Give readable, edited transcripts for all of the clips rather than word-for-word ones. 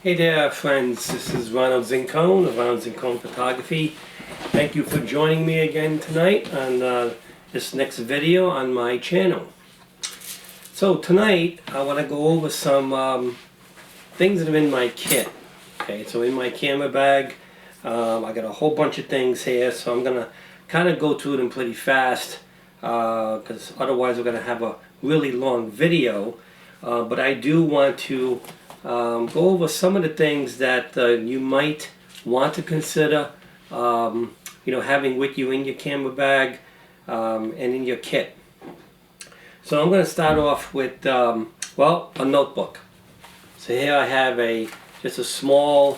Hey there friends, this is Ronald Zincone of Ronald Zincone Photography. Thank you for joining me again tonight on this next video on my channel. So tonight I want to go over some things that are in my kit. Okay, so in my camera bag I got a whole bunch of things here, so I'm going to kind of go through them pretty fast because otherwise we're going to have a really long video. But I do want to go over some of the things that you might want to consider having with you in your camera bag and in your kit. So I'm going to start off with a notebook. So here I have just a small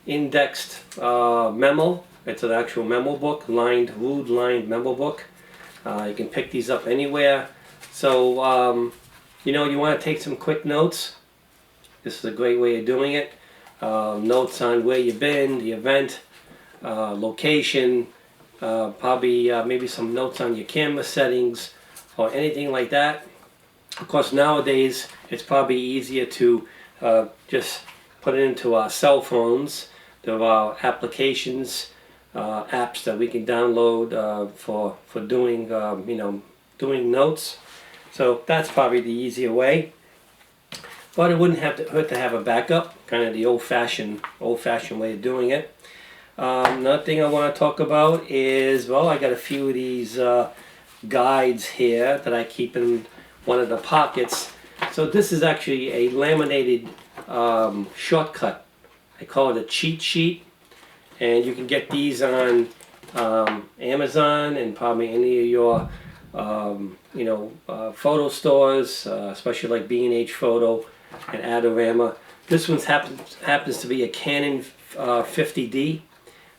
indexed memo. It's an actual memo book, ruled lined memo book. You can pick these up anywhere. So you want to take some quick notes. This is a great way of doing it. Notes on where you've been, the event, location, probably maybe some notes on your camera settings or anything like that. Of course, nowadays it's probably easier to just put it into our cell phones. There are applications, apps that we can download for doing doing notes. So that's probably the easier way. But it wouldn't hurt to have a backup, kind of the old-fashioned way of doing it. Another thing I want to talk about is, I got a few of these guides here that I keep in one of the pockets. So this is actually a laminated shortcut. I call it a cheat sheet, and you can get these on Amazon and probably any of your photo stores, especially like B&H Photo and Adorama. This one happens to be a Canon 50D.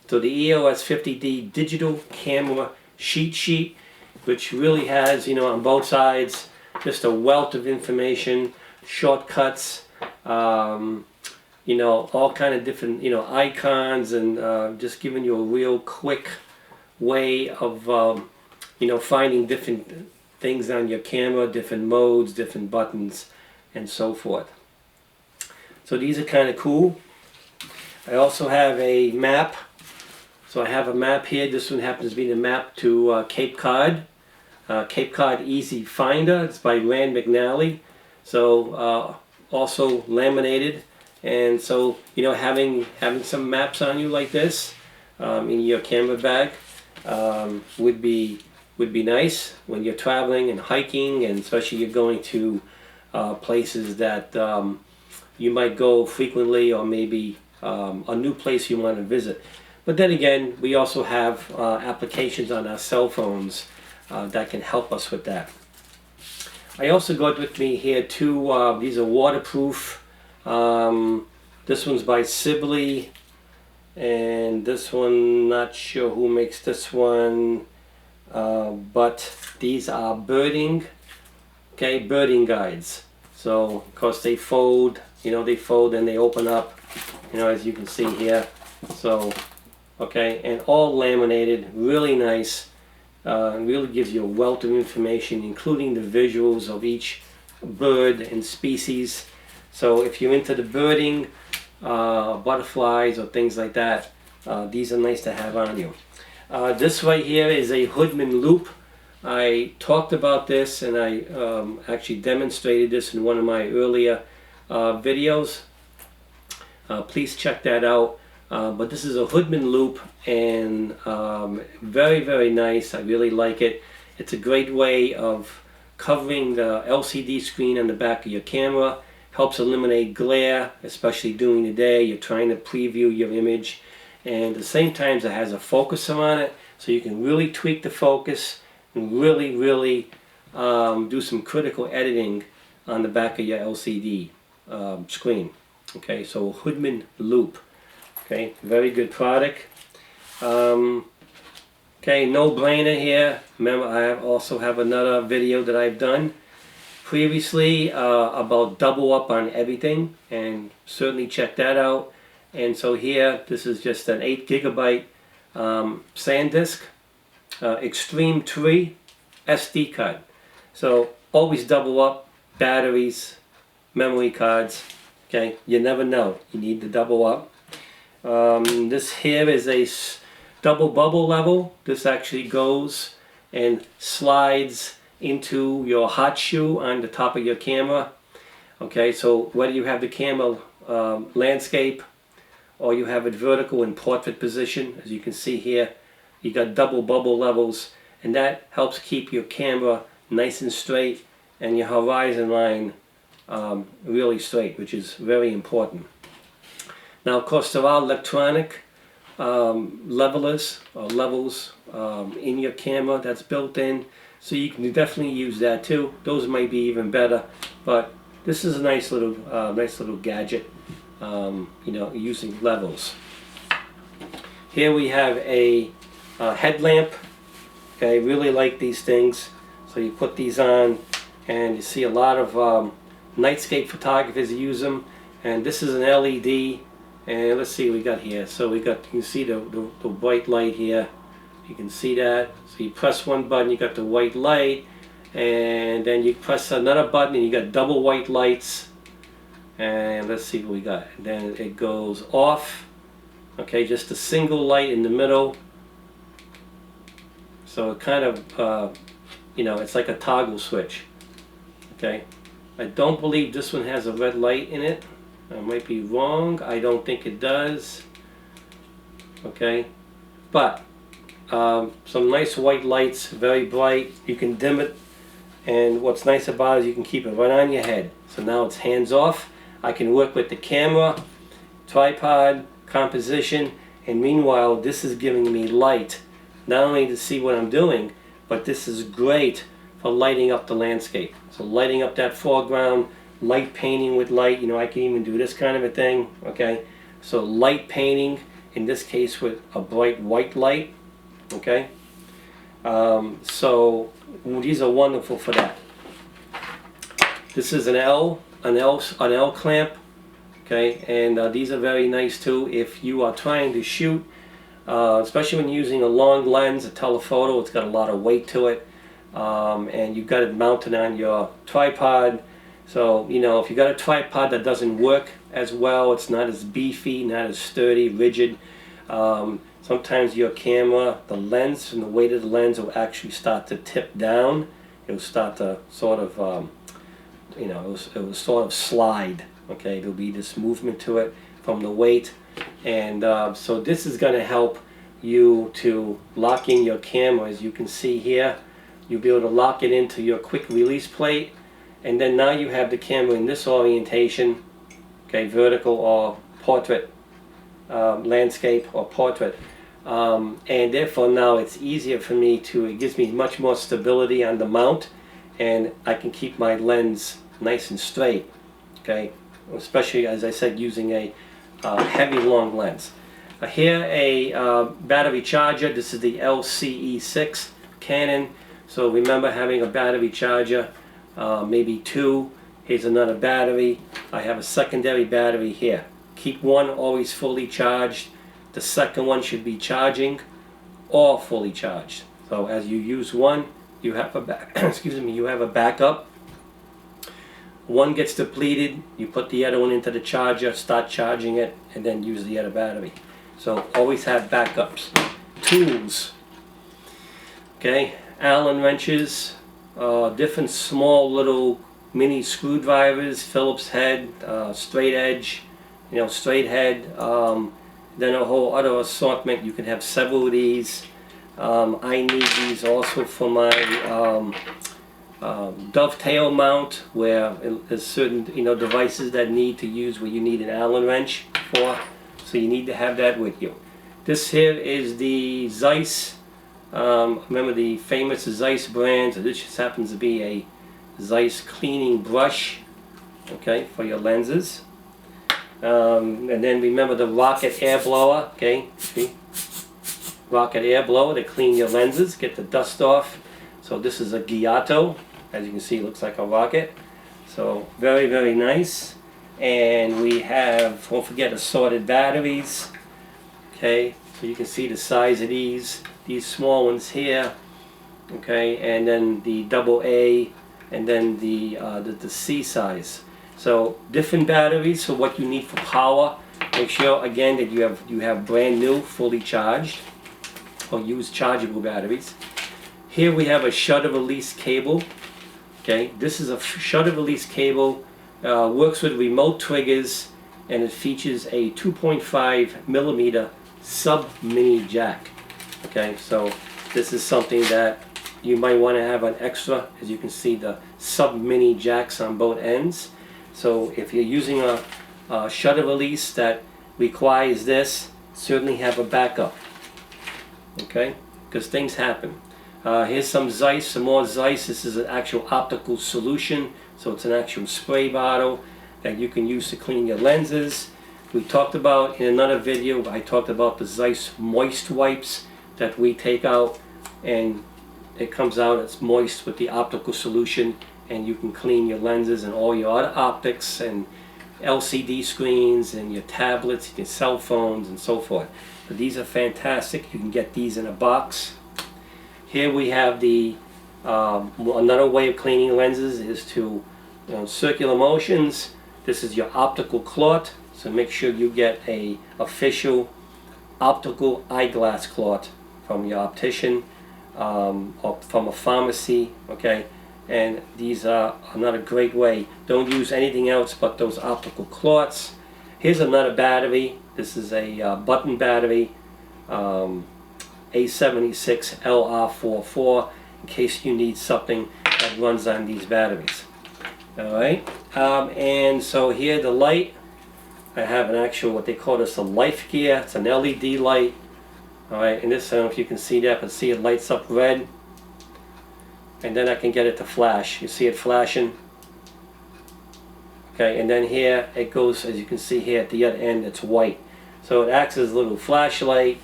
So the EOS 50D digital camera sheet, which really has, on both sides, just a wealth of information, shortcuts, all kind of different, icons, and just giving you a real quick way of, finding different things on your camera, different modes, different buttons, and so forth. So these are kind of cool. I also have a map. So I have a map here. This one happens to be the map to Cape Cod. Cape Cod Easy Finder. It's by Rand McNally. So also laminated. And so having some maps on you like this in your camera bag would be nice when you're traveling and hiking, and especially you're going to places that you might go frequently, or maybe a new place you want to visit. But then again, we also have applications on our cell phones that can help us with that. I also got with me here two, these are waterproof. This one's by Sibley, and this one, not sure who makes this one, but these are birding guides. So of course they fold, and they open up, as you can see here. So and all laminated, really nice. Really gives you a wealth of information, including the visuals of each bird and species. So if you're into the birding, butterflies or things like that, these are nice to have on you. This right here is a Hoodman Loop. I talked about this, and I actually demonstrated this in one of my earlier videos. Please check that out. But this is a Hoodman Loop, and very, very nice. I really like it. It's a great way of covering the LCD screen on the back of your camera. Helps eliminate glare, especially during the day. You're trying to preview your image, and at the same time it has a focuser on it, so you can really tweak the focus and really do some critical editing on the back of your LCD screen. Okay, so Hoodman Loop. Okay, very good product. Okay, no brainer here. Remember, I also have another video that I've done previously about double up on everything, and certainly check that out. And so here, this is just an 8 GB SanDisk Extreme 3 SD card. So always double up batteries, memory cards, Okay, you never know. You need to double up. This here is a double bubble level. This actually goes and slides into your hot shoe on the top of your camera. Okay, so whether you have the camera landscape or you have it vertical in portrait position, as you can see here, you got double bubble levels, and that helps keep your camera nice and straight and your horizon line really straight, which is very important. Now, of course, there are electronic levelers or levels in your camera that's built in, so you can definitely use that too. Those might be even better, but this is a nice little gadget, you know, using levels. Here we have a headlamp. Okay, really like these things. So you put these on, and you see a lot of nightscape photographers use them. And this is an LED. And let's see what we got here. So we got, you can see the white light here. You can see that. So you press one button, you got the white light, and then you press another button and you got double white lights. And let's see what we got. And then it goes off. Okay, just a single light in the middle. So it kind of, you know, it's like a toggle switch. Okay, I don't believe this one has a red light in it. I might be wrong. I don't think it does. Okay, but some nice white lights, very bright. You can dim it, and what's nice about it is you can keep it right on your head. So now it's hands off. I can work with the camera, tripod, composition, and meanwhile this is giving me light, not only to see what I'm doing, but this is great for lighting up the landscape. So lighting up that foreground, light painting with light, you know, I can even do this kind of a thing. Okay, so light painting, in this case with a bright white light. Okay, so these are wonderful for that. This is an L clamp. Okay, and these are very nice too if you are trying to shoot, especially when using a long lens, a telephoto. It's got a lot of weight to it, and you've got it mounted on your tripod. So, you know, if you got a tripod that doesn't work as well, it's not as beefy, not as sturdy, rigid, sometimes your camera, the lens and the weight of the lens will actually start to tip down. It will start to sort of, you know, it will sort of slide. Okay, there'll be this movement to it from the weight, and so this is going to help you to lock in your camera. As you can see here, you'll be able to lock it into your quick release plate, and then now you have the camera in this orientation, okay, vertical or portrait, landscape or portrait, and therefore now it's easier for me to, it gives me much more stability on the mount, and I can keep my lens nice and straight. Okay, especially as I said, using a heavy long lens. Here a battery charger. This is the LCE6 Canon. So remember having a battery charger, maybe two. Here's another battery. I have a secondary battery here. Keep one always fully charged. The second one should be charging or fully charged. So as you use one, you have a excuse me, you have a backup. One gets depleted, you put the other one into the charger, start charging it, and then use the other battery. So always have backups. Tools. Okay, Allen wrenches, different small little mini screwdrivers, Phillips head, straight edge, you know, straight head. Then a whole other assortment. You can have several of these. I need these also for my dovetail mount, where there's certain, you know, devices that need to use where you need an Allen wrench for, so you need to have that with you. This here is the Zeiss, remember the famous Zeiss brand. So this just happens to be a Zeiss cleaning brush, okay, for your lenses. And then remember the rocket air blower. Okay, see, rocket air blower to clean your lenses, get the dust off. So this is a Giotto. As you can see, it looks like a rocket. So very, very nice. And we have, don't forget, assorted batteries. Okay, so you can see the size of these small ones here. Okay, and then the AA, and then the C size. So different batteries for what you need for power. Make sure again that you have brand new, fully charged, or used chargeable batteries. Here we have a shutter release cable. Okay, this is a shutter release cable. Works with remote triggers, and it features a 2.5 millimeter sub mini jack. Okay, so this is something that you might want to have an extra. As you can see, the sub mini jacks on both ends. So if you're using a shutter release that requires this, certainly have a backup. Okay, because things happen. Here's some Zeiss, some more Zeiss. This is an actual optical solution, so it's an actual spray bottle that you can use to clean your lenses. We talked about in another video, I talked about the Zeiss moist wipes that we take out, and it comes out, it's moist with the optical solution, and you can clean your lenses and all your other optics and LCD screens and your tablets, your cell phones, and so forth. But these are fantastic. You can get these in a box. Here we have the another way of cleaning lenses is to circular motions. This is your optical cloth, so make sure you get a official optical eyeglass cloth from your optician or from a pharmacy. Okay, and these are another great way. Don't use anything else but those optical cloths. Here's another battery. This is a button battery, A76 LR44, in case you need something that runs on these batteries. Alright, and so here the light, I have an actual, what they call this, a life gear. It's an LED light. Alright, and this, I don't know if you can see that, but see it lights up red. And then I can get it to flash. You see it flashing. Okay, and then here it goes, as you can see here at the other end, it's white. So it acts as a little flashlight.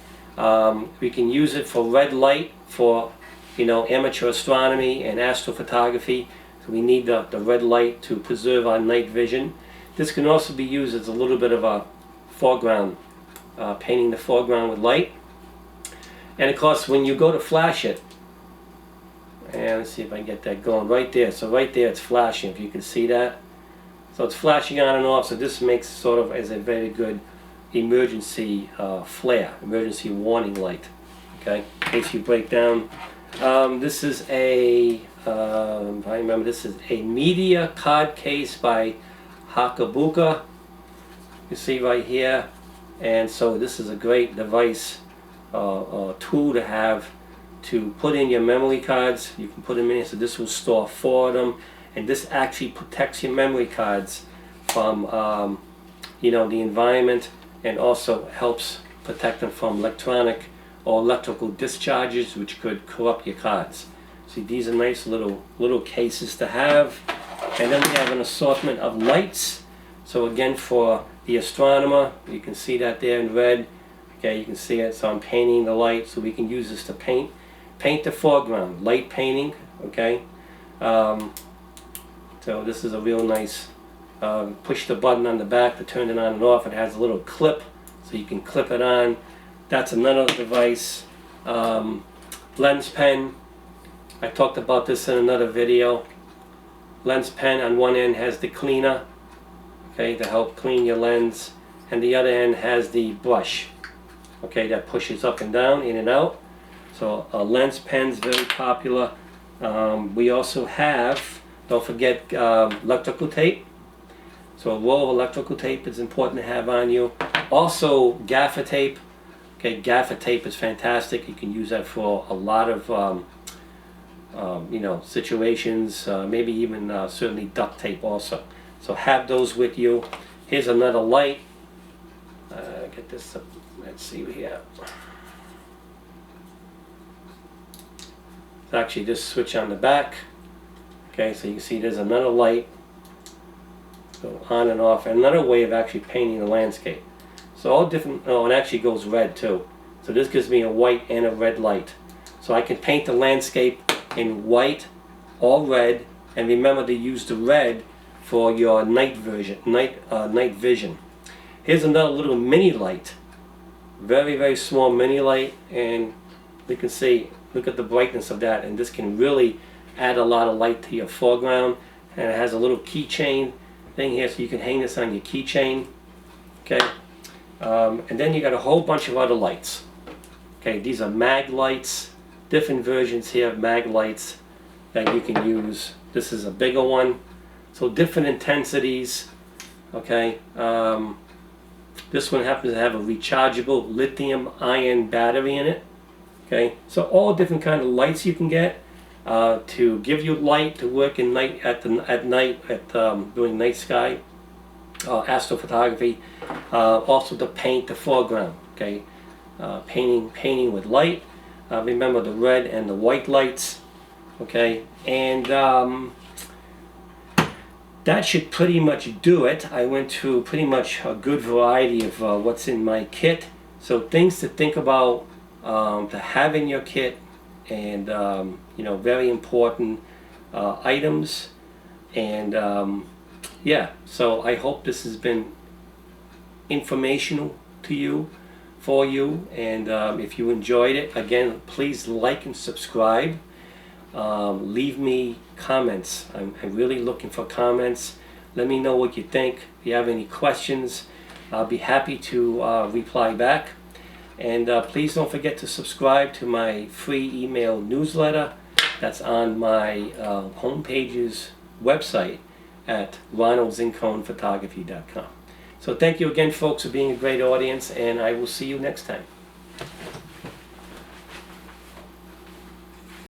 We can use it for red light for, amateur astronomy and astrophotography. So we need the red light to preserve our night vision. This can also be used as a little bit of a foreground, painting the foreground with light. And of course, when you go to flash it, and let's see if I can get that going right there. So right there it's flashing, if you can see that. So it's flashing on and off, so this makes sort of as a very good emergency flare, emergency warning light. Okay, in case you break down. This is a, if I remember, this is a media card case by Hakabuka. You see right here. And so this is a great device, tool to have to put in your memory cards. You can put them in, so this will store 4 of them, and this actually protects your memory cards from the environment, and also helps protect them from electronic or electrical discharges which could corrupt your cards. See, these are nice little cases to have. And then we have an assortment of lights. So again, for the astronomer, you can see that there in red. Okay, you can see it. So I'm painting the light, so we can use this to paint the foreground, light painting. Okay, so this is a real nice, push the button on the back to turn it on and off. It has a little clip, so you can clip it on. That's another device. Lens pen, I talked about this in another video. Lens pen on one end has the cleaner, okay, to help clean your lens, and the other end has the brush, okay, that pushes up and down, in and out. So a lens pen's very popular. We also have, don't forget, electrical tape. So a roll of electrical tape is important to have on you. Also gaffer tape. Okay, gaffer tape is fantastic. You can use that for a lot of situations. Maybe even certainly duct tape also. So have those with you. Here's another light. Get this up. Let's see here. It's actually just switch on the back. Okay, so you can see there's another light. Go on and off. Another way of actually painting the landscape. So all different, oh, it actually goes red too. So this gives me a white and a red light. So I can paint the landscape in white or red, and remember to use the red for your night vision. Here's another little mini light. Very, very small mini light, and you can see, look at the brightness of that, and this can really add a lot of light to your foreground. And it has a little keychain thing here, so you can hang this on your keychain. Okay, and then you got a whole bunch of other lights. Okay, these are mag lights, different versions here of mag lights that you can use. This is a bigger one, so different intensities. Okay, this one happens to have a rechargeable lithium-ion battery in it. Okay, so all different kind of lights you can get to give you light to work in night at night doing night sky, astrophotography. Also to paint the foreground. Okay, painting with light. Remember the red and the white lights. Okay, and that should pretty much do it. I went through pretty much a good variety of what's in my kit. So things to think about to have in your kit, and you know, very important items. And yeah, so I hope this has been informational to you, for you, and if you enjoyed it, again, please like and subscribe. Leave me comments. I'm really looking for comments. Let me know what you think. If you have any questions, I'll be happy to reply back. And please don't forget to subscribe to my free email newsletter that's on my homepage's website at ronaldzincone.photography.com. So thank you again, folks, for being a great audience, and I will see you next time.